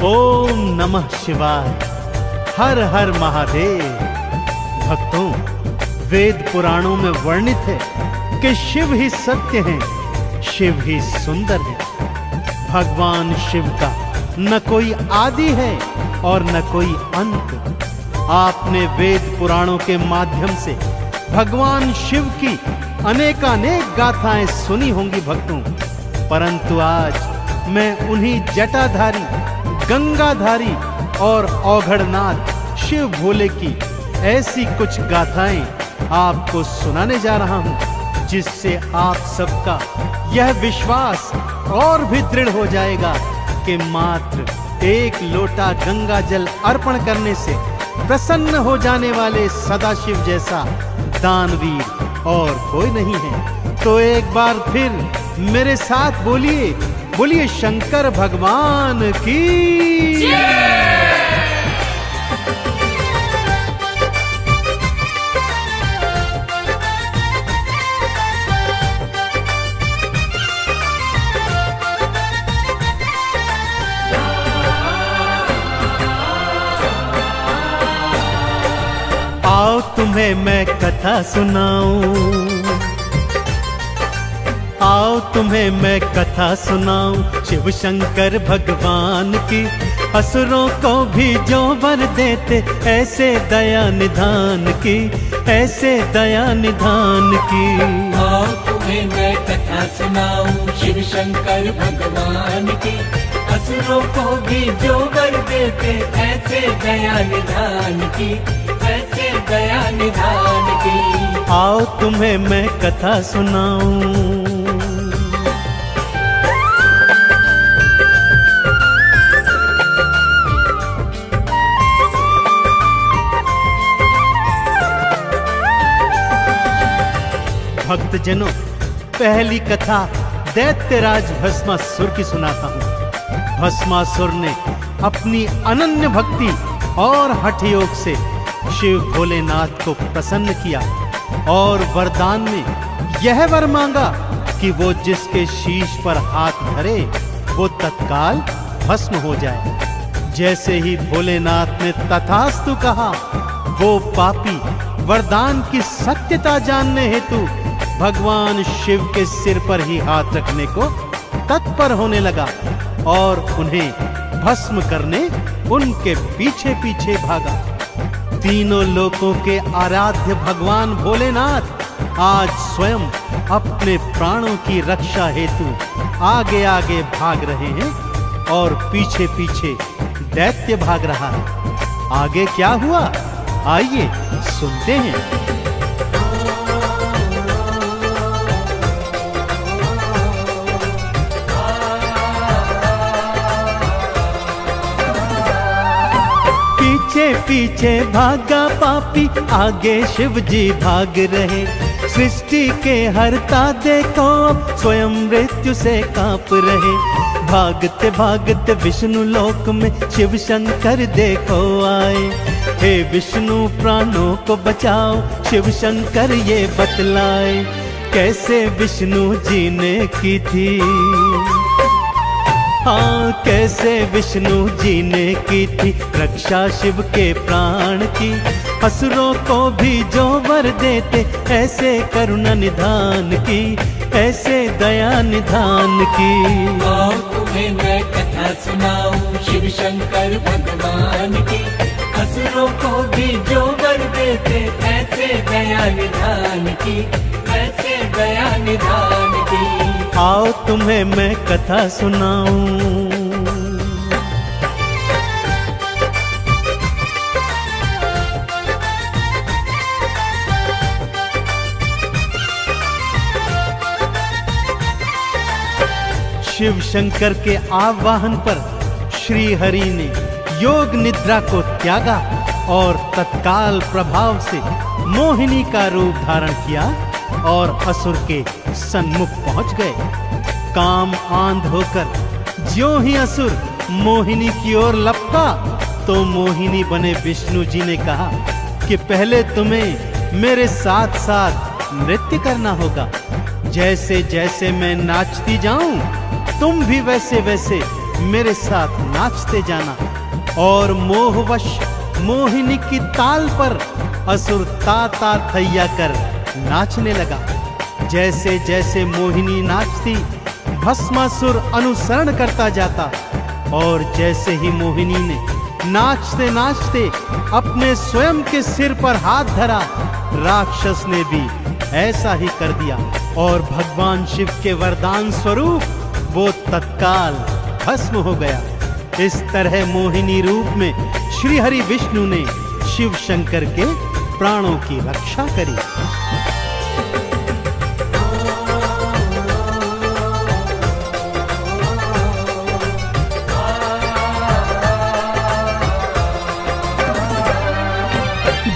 ओम नमः शिवाय। हर हर महादेव। भक्तों, वेद पुराणों में वर्णित है कि शिव ही सत्य हैं, शिव ही सुंदर है। भगवान शिव का न कोई आदि है और न कोई अंत। आपने वेद पुराणों के माध्यम से भगवान शिव की अनेकानेक गाथाएं सुनी होंगी भक्तों, परंतु आज मैं उन्हीं जटाधारी, गंगाधारी और औघड़नाथ शिव भोले की ऐसी कुछ गाथाएं आपको सुनाने जा रहा हूं, जिससे आप सबका यह विश्वास और भी दृढ़ हो जाएगा कि मात्र एक लोटा गंगा जल अर्पण करने से प्रसन्न हो जाने वाले सदाशिव जैसा दानवीर और कोई नहीं है। तो एक बार फिर मेरे साथ बोलिए, बोलिए शंकर भगवान की। आओ तुम्हें मैं कथा सुनाऊं, आओ तुम्हें मैं कथा सुनाऊं शिव शंकर भगवान की। असुरों को भी जो वर देते ऐसे दया निधान की, ऐसे दया निधान की। आओ तुम्हें मैं कथा सुनाऊं शिव शंकर भगवान की। असुरों को भी जो वर देते ऐसे दया निधान की, ऐसे दया निधान की। आओ तुम्हें मैं कथा सुनाऊं। भक्तजनों, पहली कथा दैत्यराज भस्मासुर की सुनाता हूँ। भस्मासुर ने अपनी अनन्य भक्ति और हठ योग से शिव भोलेनाथ को प्रसन्न किया और वरदान में यह वर मांगा कि वो जिसके शीश पर हाथ धरे वो तत्काल भस्म हो जाए। जैसे ही भोलेनाथ ने तथास्तु कहा, वो पापी वरदान की सत्यता जानने हेतु भगवान शिव के सिर पर ही हाथ रखने को तत्पर होने लगा और उन्हें भस्म करने उनके पीछे पीछे भागा। तीनों लोकों के आराध्य भगवान भोलेनाथ आज स्वयं अपने प्राणों की रक्षा हेतु आगे आगे भाग रहे हैं और पीछे पीछे दैत्य भाग रहा है। आगे क्या हुआ, आइए सुनते हैं। पीछे पीछे भागा पापी, आगे शिव जी भाग रहे। सृष्टि के हरता देखो अब स्वयं मृत्यु से कांप रहे। भागते भागते विष्णु लोक में शिव शंकर देखो आए। हे विष्णु प्राणों को बचाओ, शिव शंकर ये बतलाए। कैसे विष्णु जी ने की थी, हाँ कैसे विष्णु जी ने की थी रक्षा शिव के प्राण की। असुरों को भी जो वर देते ऐसे करुणा निधान की, ऐसे दया निधान की। आओ तुम्हें मैं कथा सुनाऊं शिव शंकर भगवान की। असुरों को भी जो वर देते ऐसे दया निधान की, ऐसे दया निधान की। आओ तुम्हें मैं कथा सुनाऊं। शिव शंकर के आवाहन पर श्री हरि ने योग निद्रा को त्यागा और तत्काल प्रभाव से मोहिनी का रूप धारण किया और असुर के सन्मुख पहुंच गए। काम आंध होकर ज्यों ही असुर मोहिनी की ओर लपका तो मोहिनी बने विष्णु जी ने कहा कि पहले तुम्हें मेरे साथ साथ नृत्य करना होगा। जैसे जैसे मैं नाचती जाऊं तुम भी वैसे वैसे मेरे साथ नाचते जाना। और मोहवश मोहिनी की ताल पर असुर ताता थैया कर नाचने लगा। जैसे जैसे मोहिनी नाचती, भस्मासुर अनुसरण करता जाता। और जैसे ही मोहिनी ने नाचते नाचते अपने स्वयं के सिर पर हाथ धरा, राक्षस ने भी ऐसा ही कर दिया और भगवान शिव के वरदान स्वरूप वो तत्काल भस्म हो गया। इस तरह मोहिनी रूप में श्री हरि विष्णु ने शिव शंकर के प्राणों की रक्षा करी।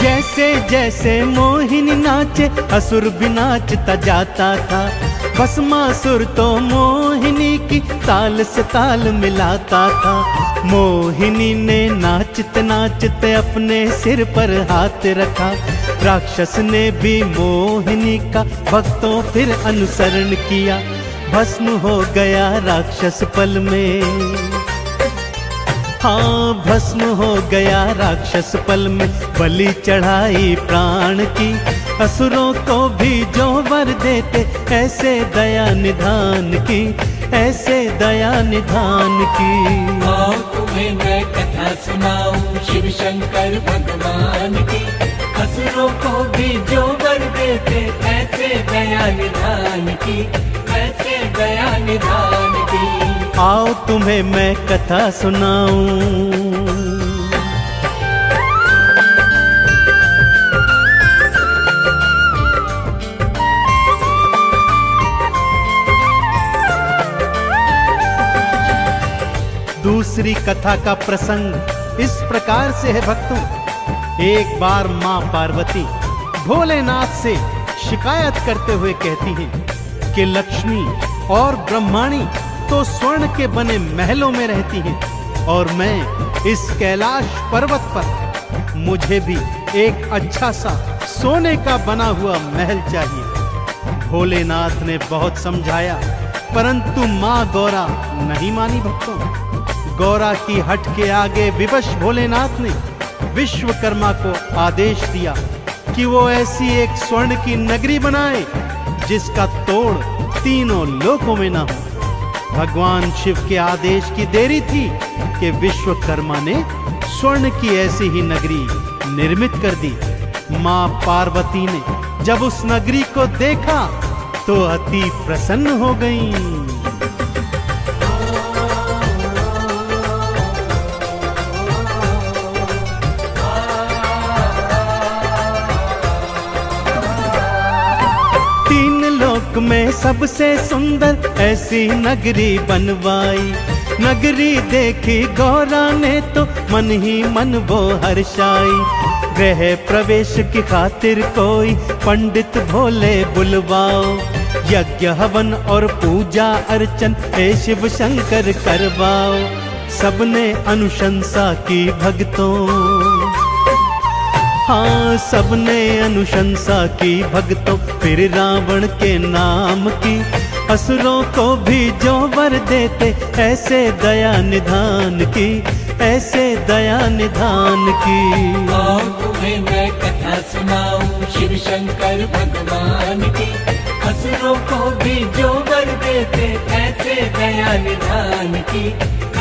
जैसे जैसे मोहिनी नाचे, असुर भी नाचता जाता था। भस्मासुर तो मोहिनी की ताल से ताल मिलाता था। मोहिनी ने नाचते नाचते अपने सिर पर हाथ रखा। राक्षस ने भी मोहिनी का भक्तों फिर अनुसरण किया। भस्म हो गया राक्षस पल में। हाँ, भस्म हो गया राक्षस पल में। बलि चढ़ाई प्राण की, असुरों को भी जो वर देते, ऐसे दया निधान की, ऐसे दया निधान की। आओ तुम्हें मैं कथा सुनाऊं शिव शंकर भगवान की। असुरों को भी जो वर देते, ऐसे दया निधान की, ऐसे दया निधान की। आओ तुम्हें मैं कथा सुनाऊं। दूसरी कथा का प्रसंग इस प्रकार से है भक्तों। एक बार मां पार्वती भोलेनाथ से शिकायत करते हुए कहती हैं कि लक्ष्मी और ब्रह्माणी तो स्वर्ण के बने महलों में रहती हैं और मैं इस कैलाश पर्वत पर, मुझे भी एक अच्छा सा सोने का बना हुआ महल चाहिए। भोलेनाथ ने बहुत समझाया, परंतु माँ गौरा नहीं मानी भक्तों। गौरा की हट के आगे विवश भोलेनाथ ने विश्वकर्मा को आदेश दिया कि वो ऐसी एक स्वर्ण की नगरी बनाए जिसका तोड़ तीनों लोकों में ना हो। भगवान शिव के आदेश की देरी थी कि विश्वकर्मा ने स्वर्ण की ऐसी ही नगरी निर्मित कर दी। मां पार्वती ने जब उस नगरी को देखा तो अति प्रसन्न हो गईं। में सबसे सुंदर ऐसी नगरी बनवाई। नगरी देखी गौरा ने तो मन ही मन वो हर्षाई। गृह प्रवेश की खातिर कोई पंडित भोले बुलवाओ। यज्ञ हवन और पूजा अर्चन हे शिव शंकर करवाओ। सबने अनुशंसा की भक्तों, हाँ सबने अनुशंसा की भक्तों। फिर रावण के नाम की, असुरों को भी जो वर देते, ऐसे दया निधान की, ऐसे दया निधान की। आओ तुम्हें मैं कथा सुनाऊं शिव शंकर भगवान की। असुरों को भी जो वर देते, ऐसे दया निधान की,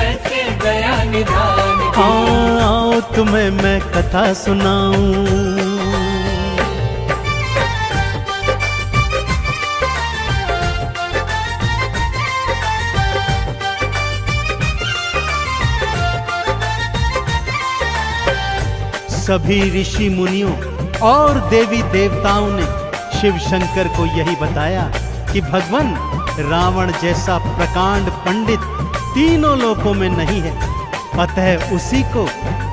ऐसे दया निधान की। आओ तुम्हें मैं कथा सुनाऊं। सभी ऋषि मुनियों और देवी देवताओं ने शिव शंकर को यही बताया कि भगवान रावण जैसा प्रकांड पंडित तीनों लोकों में नहीं है, अतः उसी को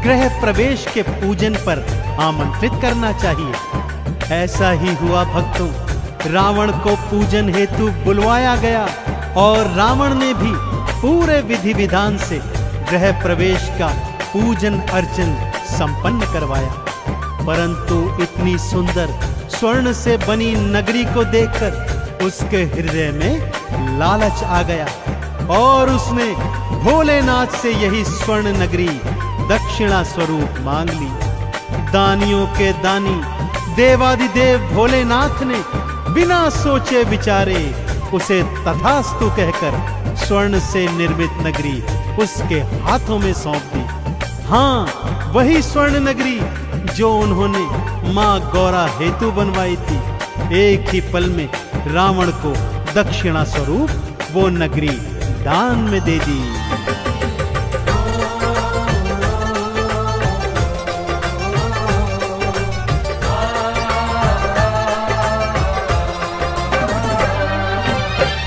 गृह प्रवेश के पूजन पर आमंत्रित करना चाहिए। ऐसा ही हुआ भक्तों। रावण को पूजन हेतु बुलवाया गया और रावण ने भी पूरे विधि विधान से गृह प्रवेश का पूजन अर्चन संपन्न करवाया। परंतु इतनी सुंदर स्वर्ण से बनी नगरी को देखकर उसके हृदय में लालच आ गया और उसने भोलेनाथ से यही स्वर्ण नगरी दक्षिणा स्वरूप मांग ली। दानियों के दानी देवादिदेव भोलेनाथ ने बिना सोचे विचारे उसे तथास्तु कहकर स्वर्ण से निर्मित नगरी उसके हाथों में सौंप दी। हाँ, वही स्वर्ण नगरी जो उन्होंने मां गौरा हेतु बनवाई थी। एक ही पल में रावण को दक्षिणा स्वरूप वो नगरी दान में दे दी।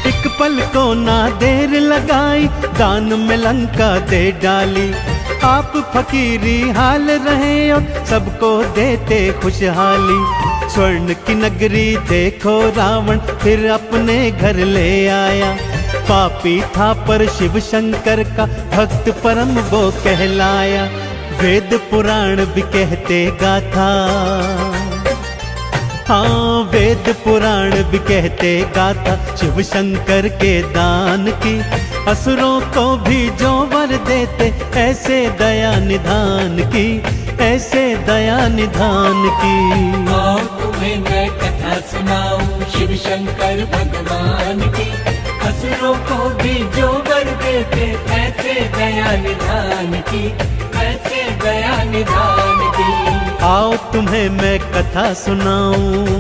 एक पल को ना देर लगाई, दान में लंका दे डाली। आप फकीरी हाल रहे और सबको देते खुशहाली। स्वर्ण की नगरी देखो रावण फिर अपने घर ले आया। पापी था पर शिव शंकर का भक्त परम वो कहलाया। वेद पुराण भी कहते गाथा, हाँ वेद पुराण भी कहते गाथा शिव शंकर के दान की। असुरों को भी जो वर देते ऐसे दया निधान की, ऐसे दया निधान की। आओ तुम्हें मैं कथा सुनाऊं शिव शंकर भगवान की। असुरों को भी जो वर देते ऐसे दया निधान की, ऐसे दया निधान की। आओ तुम्हें मैं कथा सुनाऊं।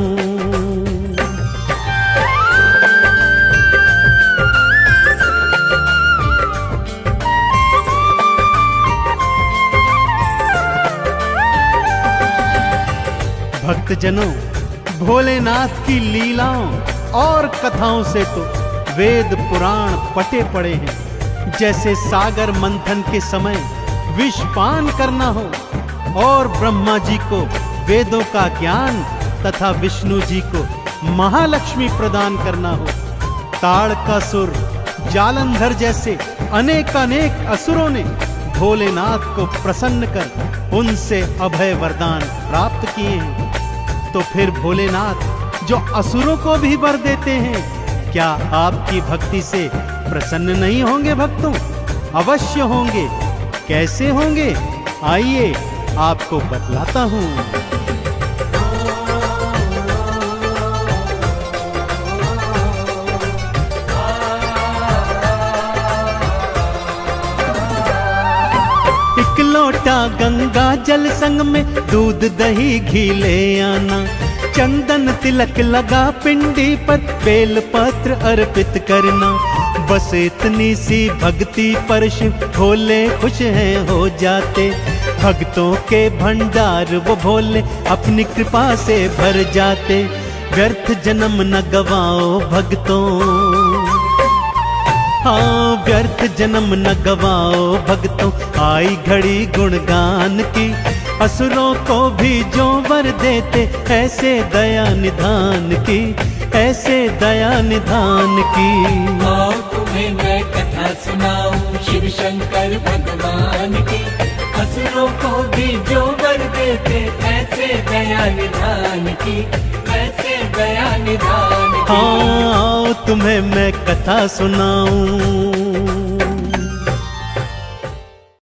भक्तजनों, भोलेनाथ की लीलाओं और कथाओं से तो वेद पुराण पटे पड़े हैं। जैसे सागर मंथन के समय विषपान करना हो और ब्रह्मा जी को वेदों का ज्ञान तथा विष्णु जी को महालक्ष्मी प्रदान करना हो। ताड़कासुर, जालंधर जैसे अनेक असुरों ने भोलेनाथ को प्रसन्न कर उनसे अभय वरदान प्राप्त किए हैं। तो फिर भोलेनाथ जो असुरों को भी वर देते हैं, क्या आपकी भक्ति से प्रसन्न नहीं होंगे भक्तों? अवश्य होंगे। कैसे होंगे? आइए आपको बतलाता हूं। एक लोटा गंगा जल संग में दूध दही घी ले आना। चंदन तिलक लगा पिंडी पर बेल पत्र अर्पित करना। बस इतनी सी भक्ति पर शिव भोले खुश हैं हो जाते। भक्तों के भंडार वो भोले अपनी कृपा से भर जाते। व्यर्थ जन्म न गवाओ भक्तों, हाँ व्यर्थ जन्म न गवाओ भक्तों। आई घड़ी गुणगान की। असुरों को भी जो वर देते ऐसे दया निधान की, ऐसे दया निधान की। आओ तुम्हें मैं कथा सुनाऊं शिव शंकर भगवान की। असुरों को भी जो वर देते ऐसे दया निधान की, ऐसे दया निधान की। हाँ, तुम्हें मैं कथा सुनाऊं।